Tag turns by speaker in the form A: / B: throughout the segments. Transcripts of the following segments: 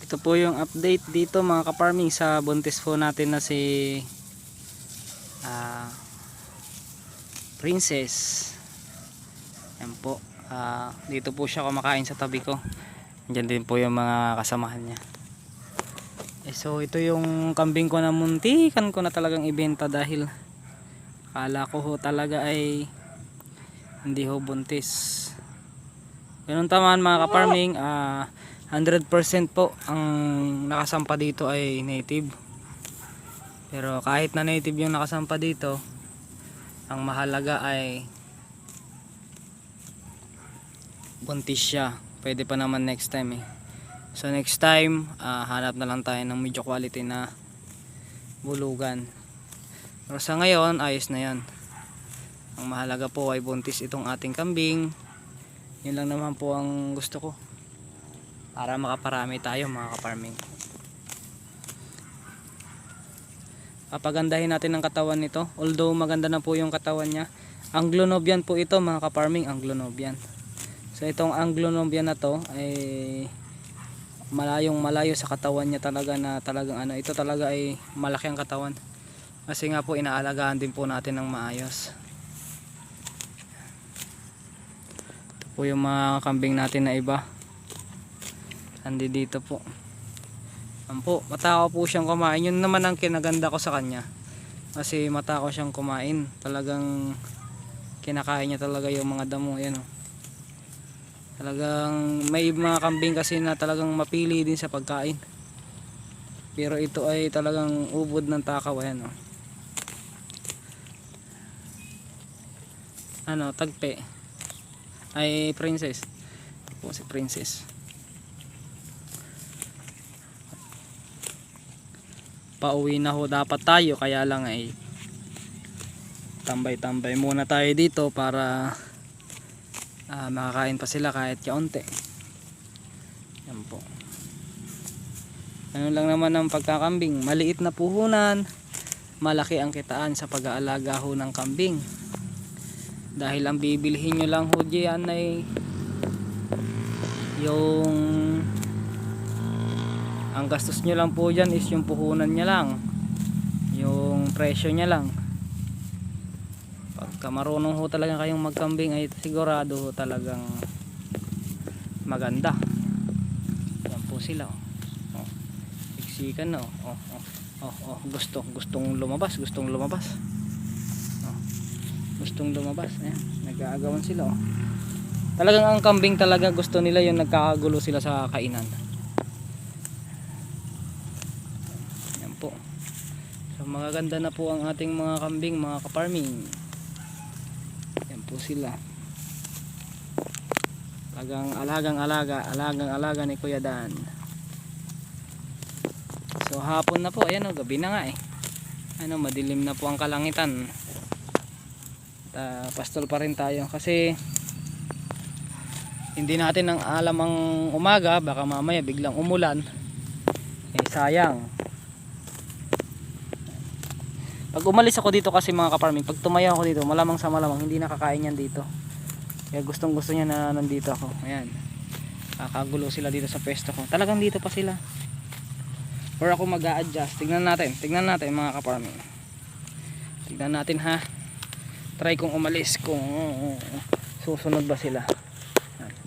A: Ito po yung update dito mga ka-farming sa buntis po natin na si ah, Princess. Yan po. Dito po siya kumakain sa tabi ko. Diyan din po yung mga kasamahan niya. So ito yung kambing ko na muntikan ko na talagang ibenta dahil akala ko ho talaga ay hindi ho buntis. Ganun taman mga ka-farming, 100% po ang nakasampa dito ay native. Pero kahit na native yung nakasampa dito, ang mahalaga ay buntis siya. Pwede pa naman next time eh. So next time, hanap na lang tayo ng medyo quality na bulugan. Pero sa ngayon, ayos na yan. Ang mahalaga po ay buntis itong ating kambing. Yun lang naman po ang gusto ko, para makaparami tayo mga ka-farming. Papagandahin natin ang katawan nito. Although maganda na po yung katawan niya. Anglo-Nubian po ito mga ka-farming, Anglo-Nubian. So itong Anglo-Nubian na to ay malayong malayo sa katawan niya talaga, na talagang ito talaga ay malaki ang katawan. Kasi nga po inaalagaan din po natin ng maayos. Ito po yung mga kambing natin na iba. Andi dito po. Matakaw po siyang kumain. Yun naman ang kinaganda ko sa kanya. Kasi matakaw siyang kumain. Talagang kinakain niya talaga yung mga damo. Yan oh. Talagang may mga kambing kasi na talagang mapili din sa pagkain. Pero ito ay talagang ubod ng takaw. Ayan oh. Tagpe. Ay Princess. Ito po si Princess. Pauwi na ho dapat tayo, kaya lang ay tambay-tambay muna tayo dito para makakain pa sila kahit kaunti. Yan po. Ano lang naman ang pagkakambing, maliit na puhunan, malaki ang kitaan sa pag-aalaga ho ng kambing. Dahil ang bibilhin nyo lang ho diyan ay yung ang gastos nyo lang po dyan is yung puhunan nya lang, yung presyo nya lang. Pagka marunong ho talaga kayong magkambing ay sigurado ho talagang maganda. Yan po sila oh. Siksikan na gustong lumabas oh. Gustong lumabas. Ayan, nag-aagawan sila oh. Talagang ang kambing talaga gusto nila yung nagkakagulo sila sa kainan. So magaganda na po ang ating mga kambing mga ka-farming. Yan po sila. Alagang alaga ni Kuya Dan. So hapon na po, ayan o, gabi na nga eh. Madilim na po ang kalangitan. Pastol pa rin tayo kasi hindi natin ang alam ang umaga, baka mamaya biglang umulan. Sayang. Pag umalis ako dito kasi mga ka-farming, pag tumayo ako dito, malamang sa malamang hindi nakakain yan dito. Kaya gustong gusto niya na nandito ako. Ayan, kakagulo sila dito sa pwesto ko. Talagang dito pa sila. Or ako mag-a-adjust. Tignan natin mga ka-farming. Tignan natin ha. Try kong umalis kung susunod ba sila.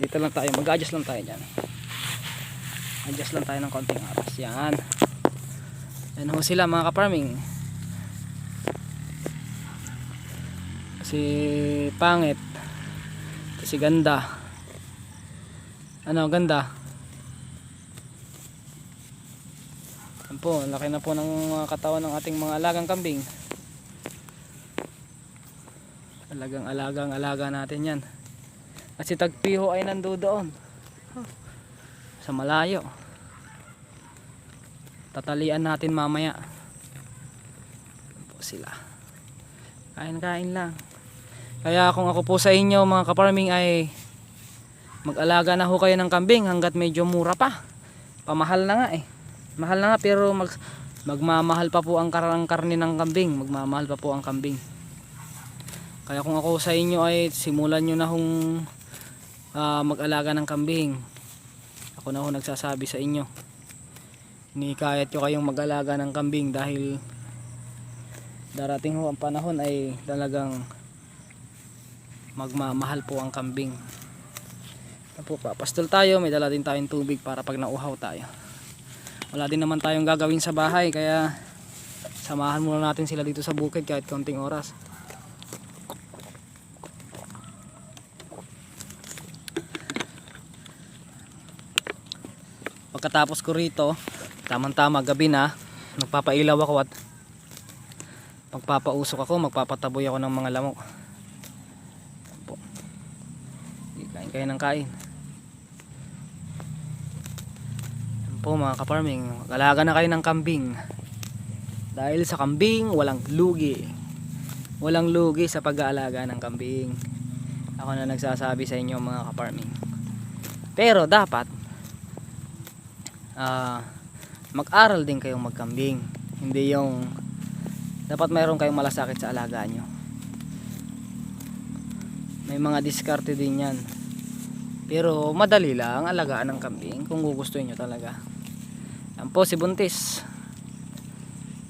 A: Dito lang tayo, mag-a-adjust lang tayo dyan. Adjust lang tayo ng konting oras. Yan. Yan ho sila mga ka-farming. Si pangit, si ganda. Ganda. Yan po, laki na po ng katawan ng ating mga alagang kambing. Alaga natin yan. At si Tagpiho ay nandoon sa malayo. Tatalian natin mamaya. Yan po sila. Kain lang. Kaya kung ako po sa inyo mga ka-farming ay mag-alaga na ho kayo ng kambing hanggat medyo mura pa. Pamahal na nga eh. Mahal na nga pero magmamahal pa po ang karne ng kambing. Magmamahal pa po ang kambing. Kaya kung ako sa inyo ay simulan nyo na hong mag-alaga ng kambing. Ako na ho nagsasabi sa inyo. Inikayat ko kayong mag-alaga ng kambing dahil darating ho ang panahon ay talagang magmamahal po ang kambing. Po, papastol tayo, may dala din tayong tubig para pag nauhaw tayo. Wala din naman tayong gagawin sa bahay kaya samahan muna natin sila dito sa bukid kahit konting oras. Pagkatapos ko rito, tamang-tama gabi na, nagpapailaw ako at magpapausok ako, magpapataboy ako ng mga lamok. Po. Kain kayo ng kain. Yan po mga ka-farming, mag-alaga na kayo ng kambing. Dahil sa kambing, walang lugi. Walang lugi sa pag-aalaga ng kambing. Ako na nagsasabi sa inyo mga ka-farming. Pero dapat mag-aral din kayong magkambing. Hindi yung dapat mayroon kayong malasakit sa alaga nyo. May mga diskarte din yan. Pero madali lang alagaan ng kambing kung gugustuhin nyo talaga. Yan po si Buntis.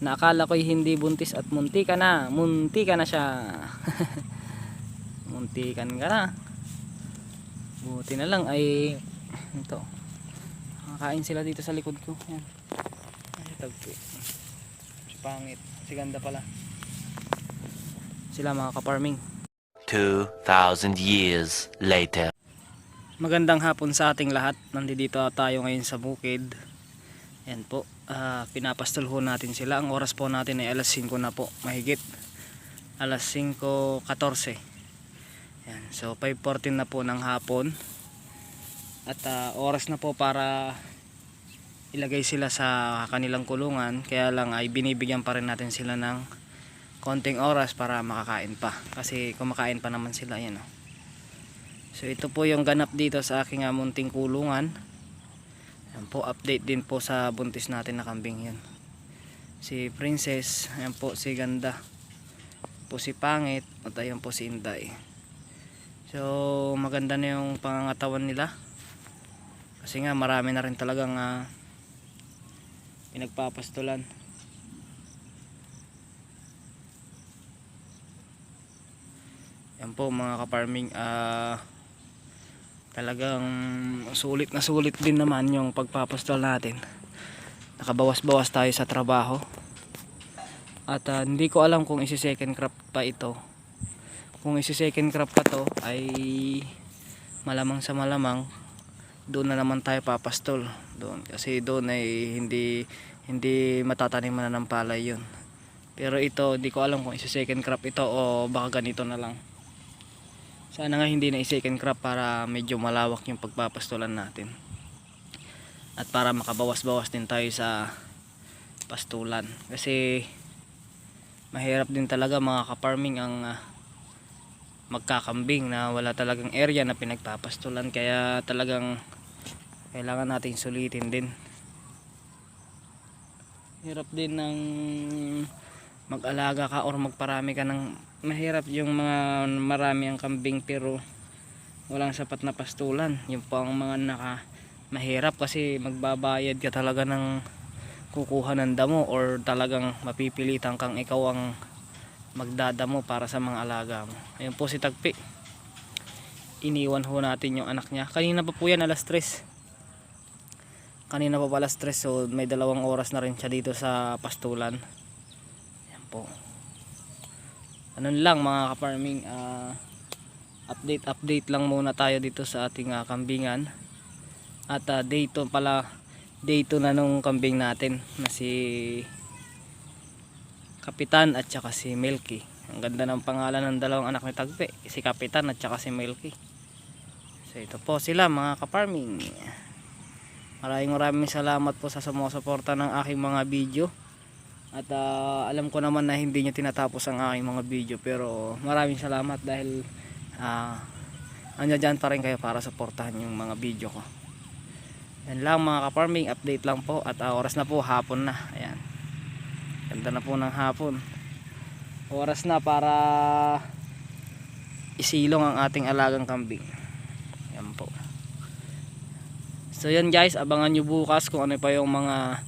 A: Nakala ko'y hindi buntis at munti ka na. Munti ka na siya. Muntikan ka na. Buti na lang ay ito. Kain sila dito sa likod ko. Yan. Ay, tagpi. Si pangit. Si ganda pala. Sila mga ka-farming.
B: 2,000 years later.
A: Magandang hapon sa ating lahat. Nandito tayo ngayon sa bukid. Yan po. Pinapastol ho natin sila. Ang oras po natin ay alas 5 na po. Mahigit. Alas 5:14. Yan. So 5:14 na po ng hapon. At oras na po para ilagay sila sa kanilang kulungan. Kaya lang ay binibigyan pa rin natin sila ng konting oras para makakain pa. Kasi kumakain pa naman sila. Yan, oh. So ito po yung ganap dito sa aking munting kulungan. Yan po, update din po sa buntis natin na kambing yan. Si Princess, yan po si Ganda. Po si Pangit, at ayan po si Inday. So maganda na yung pangangatawan nila. Kasi nga marami na rin talagang pinagpapastulan. Yan po mga ka-farming, talagang sulit na sulit din naman yung pagpapastol natin. Nakabawas-bawas tayo sa trabaho. At hindi ko alam kung isi-second crop pa ito. Kung isi-second crop pa to ay malamang sa malamang doon na naman tayo papastol doon, kasi doon ay hindi matataniman na ng palay yun. Pero ito di ko alam kung isi-second crop ito o baka ganito na lang. Sana nga hindi na i-second crop para medyo malawak yung pagpapastulan natin at para makabawas-bawas din tayo sa pastulan. Kasi mahirap din talaga mga ka-farming ang magkakambing na wala talagang area na pinagpapastulan. Kaya talagang kailangan natin sulitin din. Hirap din ng mag-alaga ka or magparami ka ng, mahirap yung mga marami ang kambing pero walang sapat na pastulan. Yung po ang mga mahirap kasi magbabayad ka talaga ng kukuha ng damo or talagang mapipilitan kang ikaw ang magdadamo para sa mga alaga mo. Ayun po si Tagpi. Iniwan ho natin yung anak niya. Kanina pa po yan alas 3. Kanina pa pala stress, so may 2 oras na rin siya dito sa pastulan. Yan po. Ano lang mga ka-farming, update lang muna tayo dito sa ating kambingan. At day 2 na nung kambing natin na si Kapitan at saka si Milky. Ang ganda ng pangalan ng 2 anak ni Tagpi, si Kapitan at saka si Milky. So ito po sila mga ka-farming. Maraming salamat po sa sumusuporta ng aking mga video. At alam ko naman na hindi nyo tinatapos ang aking mga video, pero maraming salamat dahil andyan pa rin kayo para suportahan yung mga video ko. Yan lang mga ka-farming, update lang po. At oras na po, hapon na. Ayan, ganda na po ng hapon. Oras na para isilong ang ating alagang kambing. Yan po. So yan guys, abangan nyo bukas kung ano pa yung mga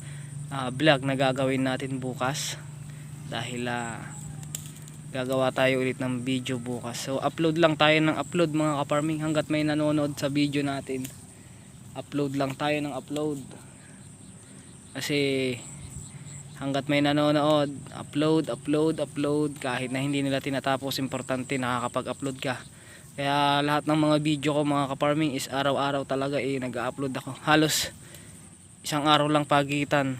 A: vlog na gagawin natin bukas, dahil gagawa tayo ulit ng video bukas. So upload lang tayo ng upload mga kaparming, hanggat may nanonood sa video natin, upload lang tayo ng upload. Kasi hanggat may nanonood, upload, kahit na hindi nila tinatapos, importante nakakapag-upload ka. Kaya lahat ng mga video ko mga kaparming is araw-araw talaga nag-upload ako. Halos isang araw lang pagitan.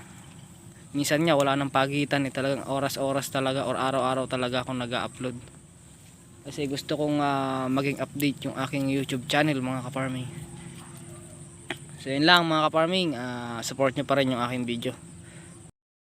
A: Minsan nga wala nang pagitan, talagang oras-oras talaga or araw-araw talaga ako nag-upload. Kasi gusto kong maging update yung aking YouTube channel mga kaparming. So yun lang mga kaparming, support nyo pa rin yung aking video.